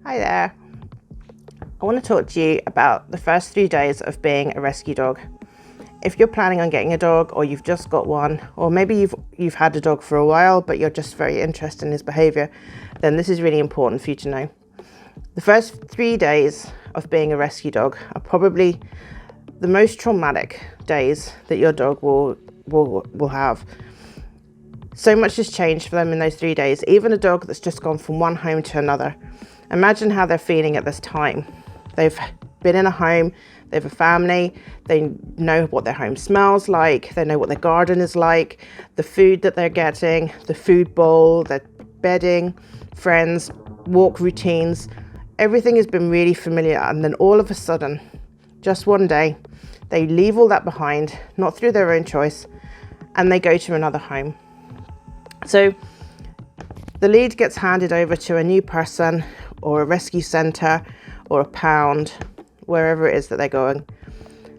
Hi there. I want to talk to you about the first 3 days of being a rescue dog. If you're planning on getting a dog, or you've just got one, or maybe you've had a dog for a while but you're just very interested in his behaviour, then this is really important for you to know. The first 3 days of being a rescue dog are probably the most traumatic days that your dog will have. So much has changed for them in those 3 days. Even a dog that's just gone from one home to another. Imagine how they're feeling at this time. They've been in a home, they have a family, they know what their home smells like, they know what their garden is like, the food that they're getting, the food bowl, their bedding, friends, walk routines. Everything has been really familiar, and then all of a sudden, just one day, they leave all that behind, not through their own choice, and they go to another home. So the lead gets handed over to a new person or a rescue centre or a pound, wherever it is that they're going.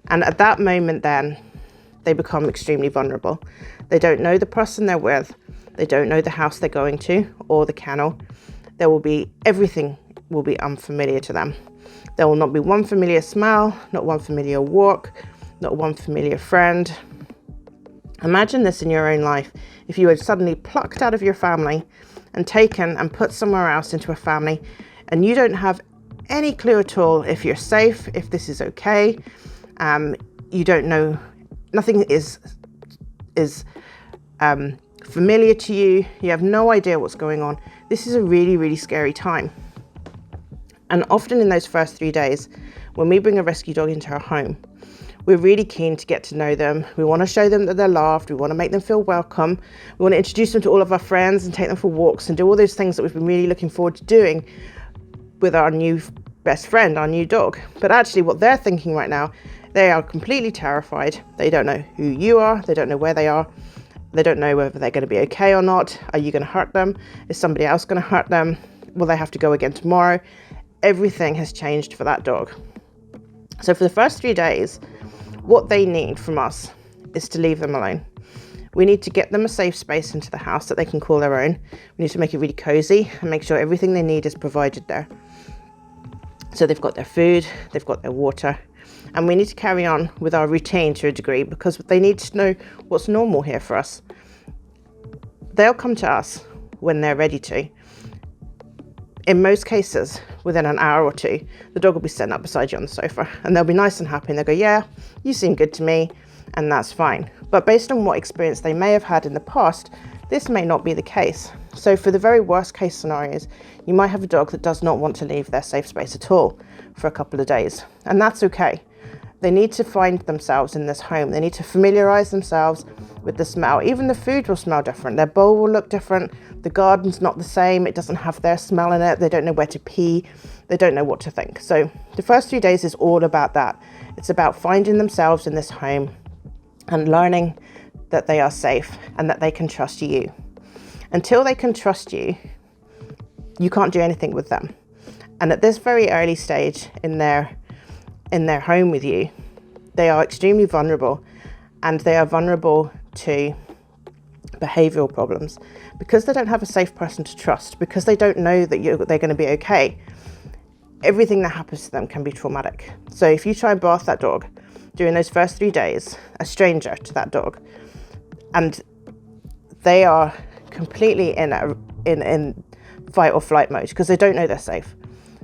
And at that moment then, they become extremely vulnerable. They don't know the person they're with. They don't know the house they're going to or the kennel. Everything will be unfamiliar to them. There will not be one familiar smell, not one familiar walk, not one familiar friend. Imagine this in your own life. If you were suddenly plucked out of your family and taken and put somewhere else into a family, and you don't have any clue at all if you're safe, if this is okay. You don't know, nothing is familiar to you. You have no idea what's going on. This is a really, really scary time. And often in those first 3 days, when we bring a rescue dog into our home, we're really keen to get to know them. We want to show them that they're loved. We want to make them feel welcome. We want to introduce them to all of our friends and take them for walks and do all those things that we've been really looking forward to doing with our new best friend, our new dog. But actually what they're thinking right now, they are completely terrified. They don't know who you are. They don't know where they are. They don't know whether they're going to be okay or not. Are you going to hurt them? Is somebody else going to hurt them? Will they have to go again tomorrow? Everything has changed for that dog. So for the first 3 days, what they need from us is to leave them alone. We need to get them a safe space into the house that they can call their own. We need to make it really cozy and make sure everything they need is provided there. So they've got their food, they've got their water, and we need to carry on with our routine to a degree because they need to know what's normal here for us. They'll come to us when they're ready to. In most cases, within an hour or two, the dog will be sitting up beside you on the sofa and they'll be nice and happy and they'll go, yeah, you seem good to me, and that's fine. But based on what experience they may have had in the past, this may not be the case. So for the very worst case scenarios, you might have a dog that does not want to leave their safe space at all for a couple of days, and that's okay. They need to find themselves in this home. They need to familiarize themselves with the smell. Even the food will smell different. Their bowl will look different. The garden's not the same. It doesn't have their smell in it. They don't know where to pee. They don't know what to think. So the first 3 days is all about that. It's about finding themselves in this home and learning that they are safe and that they can trust you. Until they can trust you, you can't do anything with them. And at this very early stage in their home with you, they are extremely vulnerable, and they are vulnerable to behavioural problems because they don't have a safe person to trust, because they don't know that they're going to be okay. Everything that happens to them can be traumatic. So if you try and bath that dog during those first 3 days, a stranger to that dog, and they are completely in fight or flight mode because they don't know they're safe.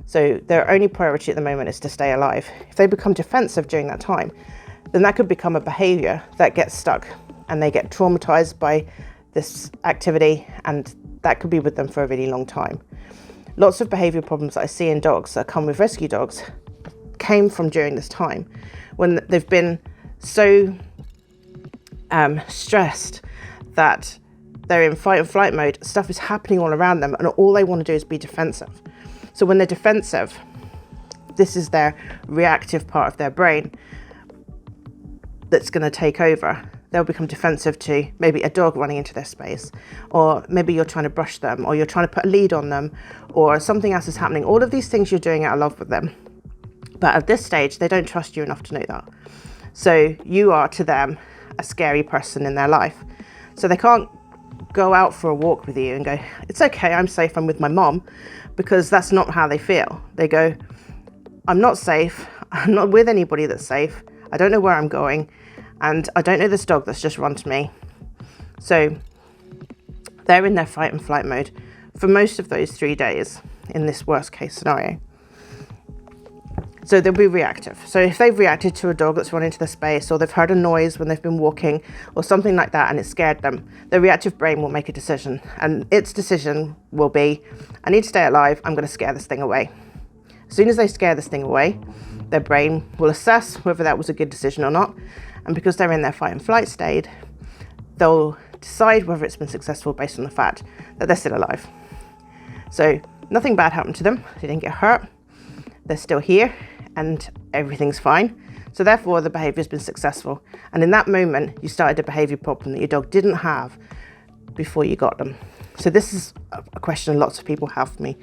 So their only priority at the moment is to stay alive. If they become defensive during that time, then that could become a behaviour that gets stuck and they get traumatized by this activity, and that could be with them for a really long time. Lots of behaviour problems that I see in dogs that come with rescue dogs came from during this time when they've been so stressed that they're in fight and flight mode. Stuff is happening all around them and all they want to do is be defensive. So when they're defensive, this is their reactive part of their brain that's going to take over. They'll become defensive to maybe a dog running into their space, or maybe you're trying to brush them, or you're trying to put a lead on them, or something else is happening. All of these things you're doing out of love with them. But at this stage, they don't trust you enough to know that. So you are to them a scary person in their life. So they can't go out for a walk with you and go, it's okay, I'm safe, I'm with my mom, because that's not how they feel. They go, I'm not safe, I'm not with anybody that's safe, I don't know where I'm going, and I don't know this dog that's just run to me. So they're in their fight and flight mode for most of those 3 days in this worst case scenario. So they'll be reactive. So if they've reacted to a dog that's run into the space, or they've heard a noise when they've been walking or something like that and it scared them, their reactive brain will make a decision, and its decision will be, I need to stay alive, I'm going to scare this thing away. As soon as they scare this thing away, their brain will assess whether that was a good decision or not, and because they're in their fight and flight state, they'll decide whether it's been successful based on the fact that they're still alive. So nothing bad happened to them, they didn't get hurt, they're still here, and everything's fine. So therefore the behavior has been successful. And in that moment, you started a behavior problem that your dog didn't have before you got them. So this is a question lots of people have for me,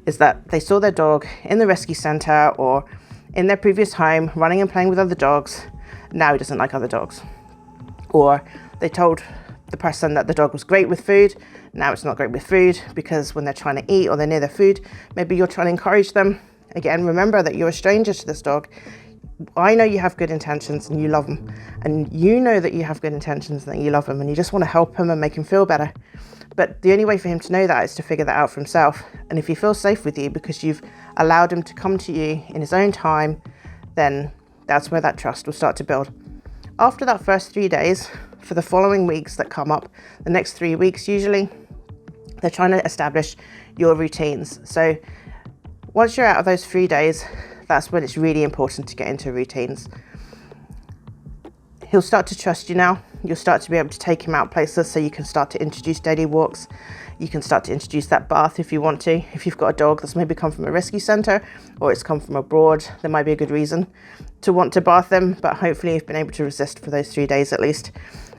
is that they saw their dog in the rescue center or in their previous home running and playing with other dogs. Now he doesn't like other dogs. Or they told the person that the dog was great with food. Now it's not great with food, because when they're trying to eat or they're near their food, maybe you're trying to encourage them. Again, remember that you're a stranger to this dog. I know you have good intentions and you love him, and you know that you have good intentions and that you love him, and you just want to help him and make him feel better. But the only way for him to know that is to figure that out for himself. And if he feels safe with you because you've allowed him to come to you in his own time, then that's where that trust will start to build. After that first 3 days, for the following weeks that come up, the next 3 weeks usually, they're trying to establish your routines. So once you're out of those 3 days, that's when it's really important to get into routines. He'll start to trust you now. You'll start to be able to take him out places, so you can start to introduce daily walks. You can start to introduce that bath if you want to. If you've got a dog that's maybe come from a rescue centre or it's come from abroad, there might be a good reason to want to bath them, but hopefully you've been able to resist for those 3 days at least.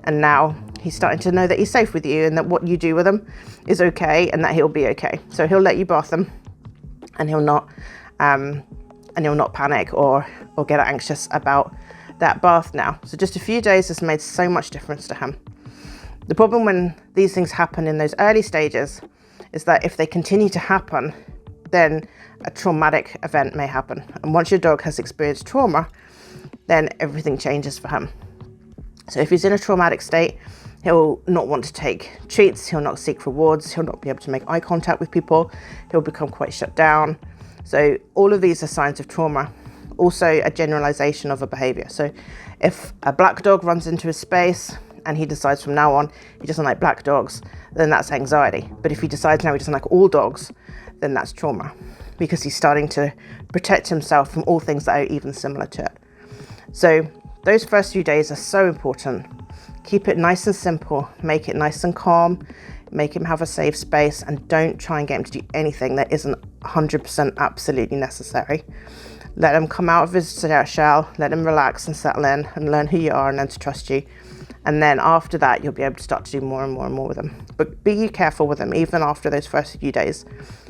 And now he's starting to know that he's safe with you and that what you do with him is okay and that he'll be okay. So he'll let you bath them, and he'll not panic or get anxious about that bath now. So just a few days has made so much difference to him. The problem when these things happen in those early stages is that if they continue to happen, then a traumatic event may happen. And once your dog has experienced trauma, then everything changes for him. So if he's in a traumatic state, he'll not want to take treats, he'll not seek rewards, he'll not be able to make eye contact with people, he'll become quite shut down. So all of these are signs of trauma. Also a generalization of a behavior. So if a black dog runs into a space and he decides from now on he doesn't like black dogs, then that's anxiety. But if he decides now he doesn't like all dogs, then that's trauma, because he's starting to protect himself from all things that are even similar to it. So those first few days are so important. Keep it nice and simple, make it nice and calm, make him have a safe space, and don't try and get him to do anything that isn't 100% absolutely necessary. Let him come out of his shell, let him relax and settle in and learn who you are and learn to trust you. And then after that, you'll be able to start to do more and more and more with him. But be careful with him, even after those first few days.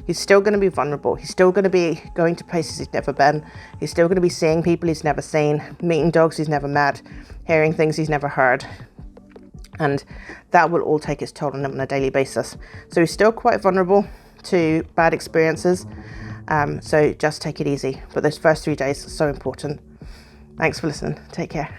He's still going to be vulnerable. He's still going to be going to places he's never been. He's still going to be seeing people he's never seen, meeting dogs he's never met, hearing things he's never heard. And that will all take its toll on him on a daily basis. So he's still quite vulnerable to bad experiences. So just take it easy. But those first 3 days are so important. Thanks for listening. Take care.